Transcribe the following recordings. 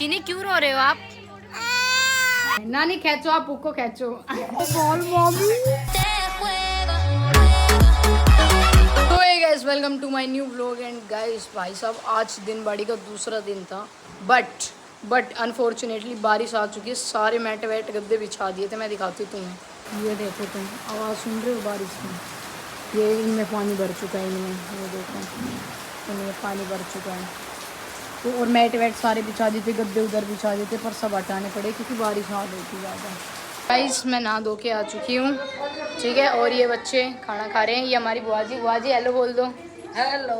चीनी क्यों रो रहे हो आप? नानी खींचो, आप बुक को खींचो। तो guys welcome to my new vlog. And guys भाई साहब आज दिन बाड़ी का दूसरा दिन था, बट अनफॉर्चुनेटली बारिश आ चुकी है। सारे मैट वैट गद्दे बिछा दिए थे। मैं दिखाती हूँ तुम्हें, ये देखो तुम आवाज़ सुन रहे हो बारिश में। ये इनमें पानी भर चुका है, इनमें ये देखो इनमें पानी भर चुका है। तो और मैट वैट सारे बिछा देते, गद्दे उधर बिछा देते, पर सब हटाने पड़े क्योंकि बारिश आ गई थी ज़्यादा। गाइस मैं नहा धो के आ चुकी हूँ, ठीक है। और ये बच्चे खाना खा रहे हैं। ये हमारी बुआ जी हेलो बोल दो। हेलो,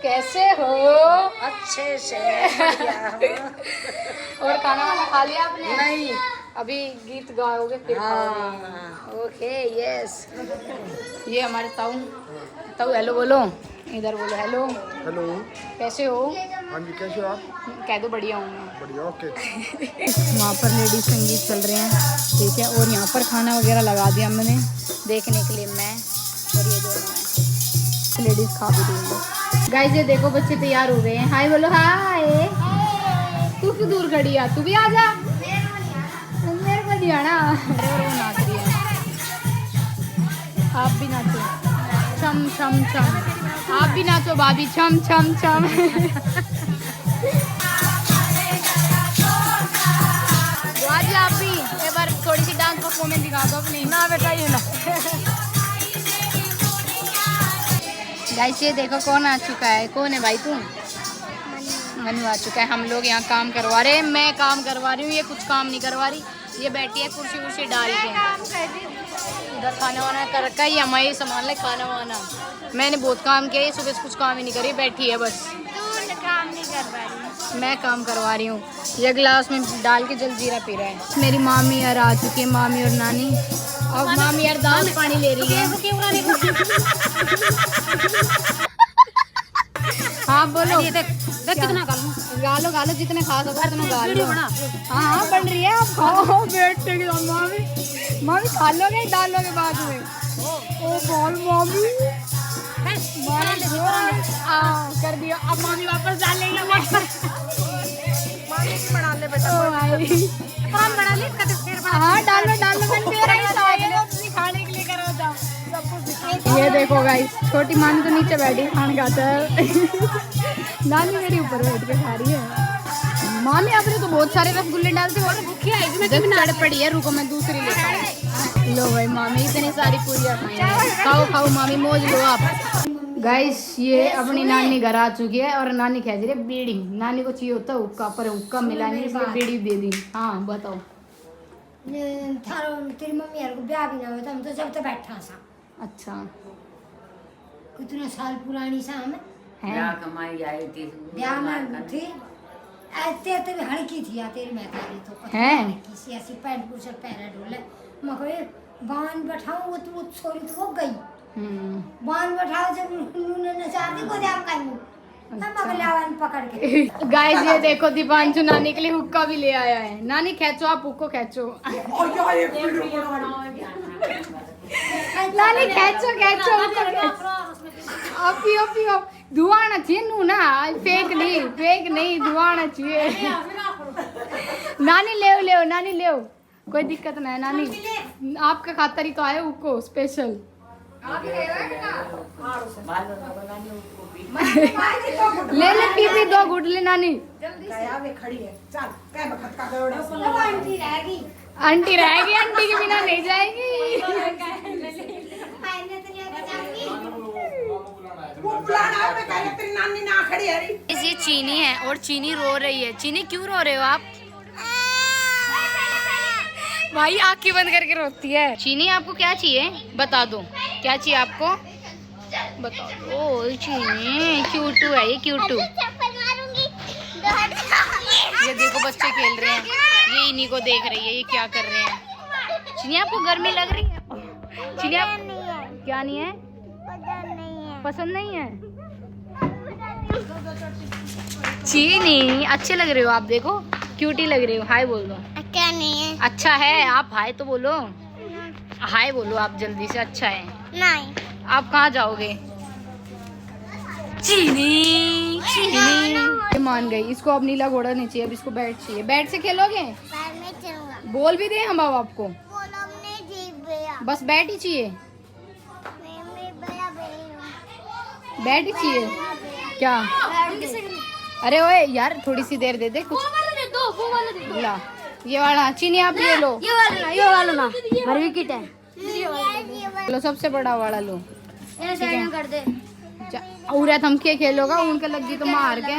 कैसे हो? अच्छे से। और खाना वाना खा लिया आपने? नहीं, अभी गीत गाओगे फिर खाओगे। Okay yes. ये हमारे ताऊ हेलो बोलो, इधर बोलो हेलो। हेलो, कैसे हो? हाँ जी, कैसे हो आप? कह दो बढ़िया हूँ मैं। बढ़िया, ओके। वहाँ पर लेडीज संगीत चल रहे हैं, ठीक है। और यहाँ पर खाना वगैरह लगा दिया मैंने देखने के लिए, मैं और ये दोनों हैं लेडीज खा भी रही हैं। गाइस ये देखो बच्चे तैयार हो गए हैं। हाय बोलो हाय। तू क्यों दूर खड़ी है? तू भी आ जा। मेरे को नहीं आना। वो नाच रही है, आप भी नाचो। छम छम छम, आप भी नाचो भाभी। छम छम छम। आज आप भी एक बार थोड़ी सी डांस परफॉर्मेंस दिखा दो अपनी। ना बेटा ये ना। गाइस ये देखो कौन आ चुका है। कौन है भाई तू? मनु आ चुका है। हम लोग यहाँ काम करवा रहे हैं, मैं काम करवा रही हूँ, ये कुछ काम नहीं करवा रही। ये बैठी है कुर्सी वुर्सी डाल के। इधर खाना वाना कर रखा है, ये हमारी संभाल ले खाना वाना। मैंने बहुत काम किया, ये सुबह से कुछ काम ही नहीं करी, बैठी है बस। काम नहीं कर पा रही। मैं काम करवा रही हूँ। ये गिलास में डाल के जलजीरा पी रहा है। मेरी मामी यार आ चुकी है, मामी और नानी। और मामी यार दाल पानी ले रही है। हाँ बोलो। कितना गालो गालो, जितने खा सको उतना गालो। हाँ बन रही है, आप खाओ बेटे की। मामी खा लोगे डालोगे बाद में। ओ बोल मामी कर दिया। अब मामी वापस डाल लेंगे। मामी की बना ले बेटा। कौन बना ले? हाँ डालो खाने के लिए करो था सब कुछ। ये देखो गाइस, छोटी मामी तो नीचे बैठी खाना खाता है। नानी मेरी ऊपर बैठ के खा रही है। मामी आपने तो बहुत सारे रसगुल्ले डालते हो। भूखी आई चढ़ पड़ी है, रुको मैं दूसरी लेकर आऊं। लो भाई मामी इतनी सारी पूरियां खाओ खाओ मामी मौज लो आप। गाइस ये अपनी नानी घर आ चुकी है और नानी कह रही है बीड़ी। नानी को चाहिए होता हुक्का, पर हुक्का मिला नहीं इसलिए बीड़ी दे दी। हाँ बताओ। थारो तेरी मम्मी यार को ब्याह भी ना होता, हम तो जब तक बैठा सा। अच्छा कितना साल पुरानी सा हम है। क्या कमाई आई थी? ब्याह में थी ऐसे तो भी हड़की थी या तेरी मैं तेरी तो हैं? हड़की सी ऐसी पैंट बुशर्ट पहना ढोले मगर बांध बैठाऊं वो तो छोरी तो वो गई। बांध बैठाओ जब उन्होंने नचाती को जाम कानू हम अगलावन पकड़ के। गाइस ये देखो दीपांशु नानी के लिए हुक्का भी ले आया है। नानी खींचो, आप हुक्को खींचो। नानी खींचो खींचो हुक्को खींचो। अब पियो धुआं आना चाहिए नू ना, फेक नहीं धुआं आना चाहिए। नानी ले नानी ले, कोई दिक्कत नहीं है नानी। आपका खातर ही तो आए हुक्को स्पेशल। ले पी दो गुड ले नानी। खड़ी है चल क्या बखत का आंटी रहेगी। आंटी रहेगी, आंटी के बिना नहीं जाएगी। तेरी नानी ना खड़ी है। ये चीनी है और चीनी रो रही है। चीनी क्यों रो रहे हो आप? भाई आंखें बंद करके रोती है। चीनी आपको क्या चाहिए बता दो, क्या चाहिए आपको बताओ। ओ चीनी क्यूटू है, ये क्यूटू। ये देखो बच्चे खेल रहे हैं, ये इन्हीं को देख रही है, ये क्या कर रहे हैं। चीनी आपको गर्मी लग रही है? चीनी आप क्या नहीं है? पसंद नहीं है। चीनी अच्छे लग रहे हो आप, देखो क्यूटी लग रही हो। हाय बोल दो। क्या नहीं है? अच्छा है, आप हाय तो बोलो। हाय बोलो आप जल्दी से। अच्छा है। नहीं। आप कहाँ जाओगे? चीनी चीनी ये मान गई। इसको अब नीला घोड़ा नहीं चाहिए, अब इसको बैट चाहिए। बैट से खेलोगे? बोल भी दे हम बाबा आपको, बस बैट ही चाहिए, बैट ही चाहिए क्या? अरे ओए यार थोड़ी सी देर दे दे कुछ। ला ये वाला चीनी आप ये लो, ये वाला ना मेरी विकेट है। लो सबसे बड़ा वाला लो। कर दे उरा थम के खेलोगा, उनका लगी तो मार के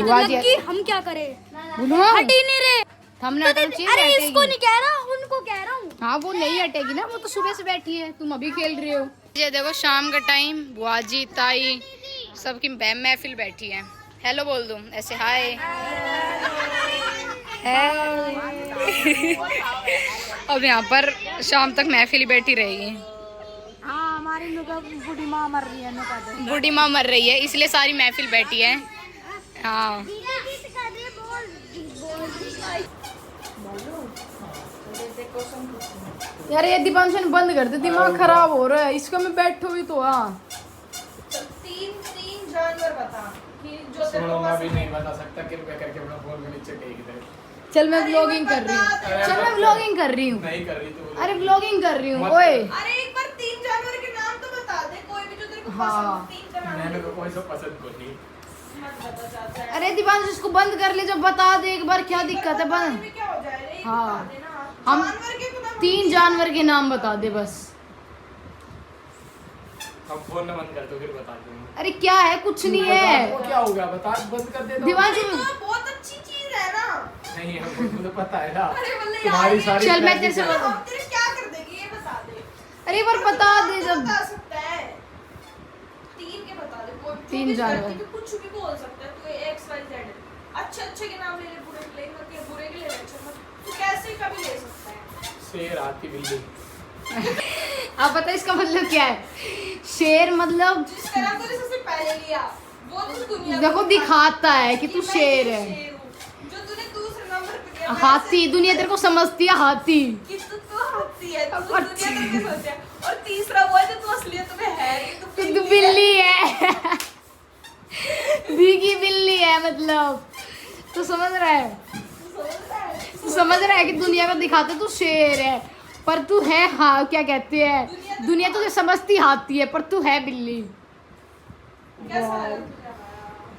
लगी हम क्या करें? बोलो हटी नहीं रे। थमने हटना चाहिए। अरे हटेगी। इसको नहीं कह रहा, उनको कह रहा हूँ। हाँ वो नहीं हटेगी ना, वो तो सुबह से बैठी है, तुम अभी खेल रहे हो। ये देखो शाम का टाइम, बुआजी ताई सबकी महफिल बैठी है। हेलो बोल दूं ऐसे, हाय। अब यहाँ पर शाम तक महफिल ही बैठी रहेगी। हाँ हमारी बूढ़ी माँ मर रही है, बूढ़ी माँ मर रही है इसलिए सारी महफिल बैठी है। हाँ यार ये दीपांशन बंद कर दे, दिमाग खराब हो रहा है इसका। मैं बैठो भी तो तीन जानवर बता कि जो तेरे को मैं भी नहीं बता सकता, कृपया करके अपना फोन के नीचे टेक दे। चल मैं व्लॉगिंग कर रही हूँ, चल मैं व्लॉगिंग कर रही हूँ। नहीं कर रही तो अरे व्लॉगिंग कर रही हूँ ओए। अरे एक बार तीन जानवर के नाम तो बता दे, कोई भी जो तेरे को हाँ। पसंद, तीन का नाम मैंने को कोई सा पसंद को नहीं। मत बता चाचा। अरे दीपांश इसको बंद कर ले, जब बता दे एक बार, क्या दिक्कत है? बंद। में क्या हो जाए रे? हाँ। बता देना। हम जानवर के तो नाम 3 जानवर के नाम बता दे बस। हम फोन न बंद कर दो फिर बता दूंगा। अरे क्या है? कुछ नहीं है वो क्या हो गया बता, बंद कर दे दो। दीपांश। तो बहुत अच्छी चीज है ना। नहीं हमको तो पता है ना अरे बोले तुम्हारी यार, सारी चल मैं प्लानिंग तेरे से है। अब तेरे क्या कर देगी ये बता दे। अरे एक बार बता दे जब। बता सकता है। तीन के बता दे, कोई तीन भी जानवर। लड़की भी कुछ भी बोल सकता है। तू एक्स वाई जेड अच्छे अच्छे के नाम ले ले, बुरे के ले मत, बुरे के ले ले अच्छे मत। तू कैसे कभी ले सकता है? शेर, हाथी, बिल्ली। आप पता है इसका मतलब क्या है? शेर मतलब जिस तरह तूने सबसे पहले लिया वो तो दुनिया को देखो दिखाता है कि तू मैं शेर ये है। शेर हूँ। जो तूने दूसरे नंबर पे किया, हाथी, दुनिया तेरे को समझती है हाथी। कि तू हाथी है, तू दुनिया करके सोचा। और तीसरा वो है जो तू असलियत में है नहीं, तू बिल्ली है। भीगी बिल्ली है मतलब। तू समझ रहा है? तू समझ रहा है कि दुनिया को दिखाते तू शेर है, पर तू है हाँ क्या कहते हैं, दुनिया तुझे समझती हाथी है पर तू है बिल्ली। कैसा है?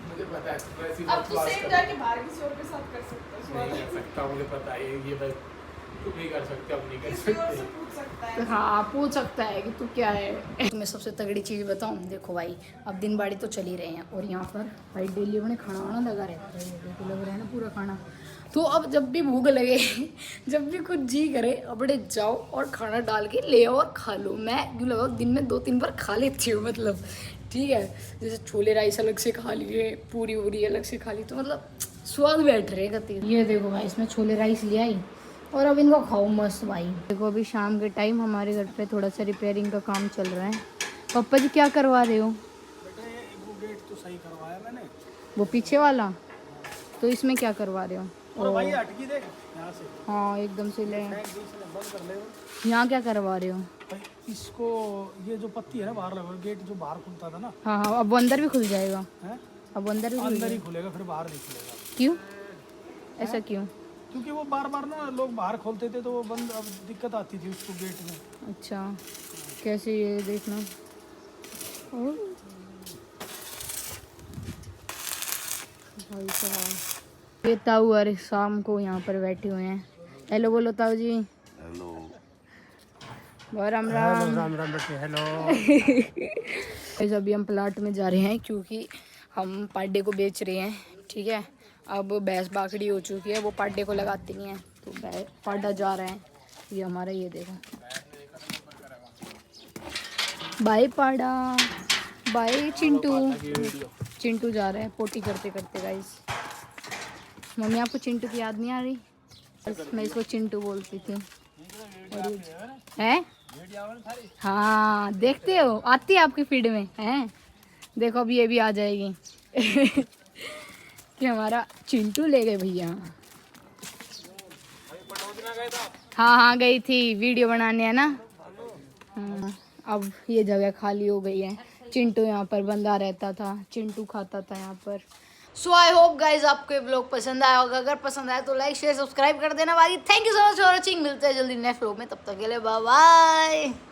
मुझे पता है तू ऐसी अब तू बकवास सेम कर- जाके बाहर किसी और के साथ कर सकता है। नहीं कर सकता, मुझे पता है ये बस तुम नहीं कर सकते, अब नहीं कर किसी और से सकते। पूछ सकता है। हाँ पूछ सकता है कि तू क्या है। तुम्हें सबसे तगड़ी चीज़ बताऊँ, देखो भाई अब दिन बाड़ी तो चल ही रहे हैं और यहाँ पर भाई डेली अपने खाना वाना लगा रहता है। ये देखो लग रहा है ना पूरा खाना। तो अब जब भी भूख लगे जब भी कुछ जी करे अपने जाओ और खाना डाल के ले आओ और खा लो। मैं यूँ लगाओ दिन में 2-3 बार खा लेती हूँ मतलब, ठीक है। जैसे छोले राइस अलग से खा लिए, पूरी वूरी अलग से खा ली, तो मतलब स्वाद बैठ रहे गति। ये देखो भाई इसमें छोले राइस ले आई और अब इनको खाओ मस्त भाई। देखो अभी शाम के टाइम हमारे घर पे थोड़ा सा रिपेयरिंग का काम चल रहा है। पापा जी क्या करवा रहे हो? वो गेट तो सही करवाया मैंने। वो पीछे वाला, तो इसमें क्या करवा रहे हो? और भाई अटकी देख यहाँ से, हाँ एकदम से ले। फेंक दी इसने, बंद कर ले वो। यहाँ क्या करवा रहे हो? भाई इसको ये जो पत्ती है ना बाहर लगा, गेट जो बाहर खुलता था ना, हाँ हाँ अब वो अंदर भी खुल जाएगा। है अब वो अंदर भी खुल अंदर ही जाएगा। खुलेगा, फिर बाहर नहीं खुलेगा। क्यों ऐसा क्यों? क्योंकि वो बार बार ना लोग बाहर खोलते थे तो वो बंद, अब दिक्कत आती थी उसको गेट में। अच्छा कैसे ये देखना। और भाई साहब ये ताऊ अरे शाम को यहाँ पर बैठे हुए हैं। हेलो बोलो ताऊ जी। हेलो राम राम। राम राम बेटे, हेलो। गाइस अभी हम प्लाट में जा रहे हैं क्योंकि हम पाड्डे को बेच रहे हैं, ठीक है। अब भैंस बाकड़ी हो चुकी है, वो पाड्डे को लगाती नहीं है, तो पाड्डा जा रहा है। ये हमारा ये देखो बाय पाड़ा, बाय चिंटू। चिंटू जा रहा है पोटी करते करते। गाइस मम्मी आपको चिंटू की याद नहीं आ रही? मैं इसको चिंटू बोलती थी। और ये है हाँ देखते हो, आती है आपकी फीड में हैं। देखो अब ये भी आ जाएगी कि हमारा चिंटू ले गए भैया। हाँ हाँ गई थी वीडियो बनाने, है ना। हाँ अब ये जगह खाली हो गई है, चिंटू यहाँ पर बंधा रहता था, चिंटू खाता था यहाँ पर। सो आई होप गाइज आपको ये ब्लॉग पसंद आया होगा। अगर पसंद आया तो लाइक शेयर सब्सक्राइब कर देना। बाकी thank you so much for watching. मिलते हैं जल्दी नेक्स्ट ब्लॉग में, तब तक के लिए बाय बाय।